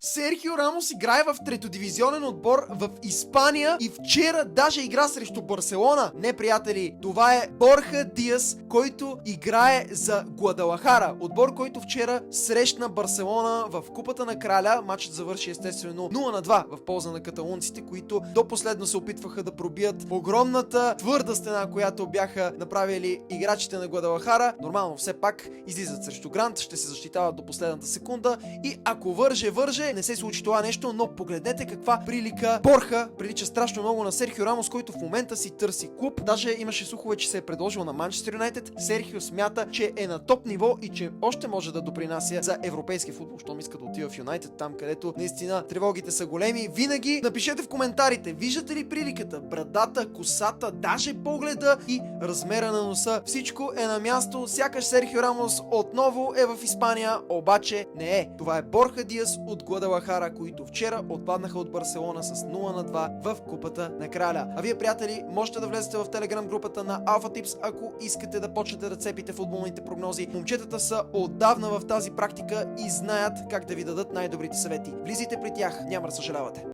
Серхио Рамос играе в третодивизионен отбор в Испания и вчера даже игра срещу Барселона. Не, приятели, това е Борха Диас, който играе за Гуадалахара. Отбор, който вчера срещна Барселона в Купата на Краля. Матчът завърши естествено 0-2 в полза на каталунците, които до последно се опитваха да пробият огромната твърда стена, която бяха направили играчите на Гуадалахара. Нормално, все пак излизат срещу Грант, ще се защитават до последната секунда и ако върже, не се случи това нещо, но погледнете каква прилика. Борха прилича страшно много на Серхио Рамос, който в момента си търси клуб. Даже имаше слухове, че се е предложил на Манчестър Юнайтед. Серхио смята, че е на топ ниво и че още може да допринася за европейски футбол, щом иска да отива в Юнайтед, там където наистина тревогите са големи. Винаги напишете в коментарите, виждате ли приликата, брадата, косата, даже погледа и размера на носа. Всичко е на място, сякаш Серхио Рамос отново е в Испания, обаче не е. Това е Борха Диас от Гуадалахара, които вчера отпаднаха от Барселона с 0-2 в Купата на Краля. А вие, приятели, можете да влезете в телеграм групата на Alpha Tips, ако искате да почнете да цепите футболните прогнози. Момчетата са отдавна в тази практика и знаят как да ви дадат най-добрите съвети. Влизайте при тях, няма да съжалявате.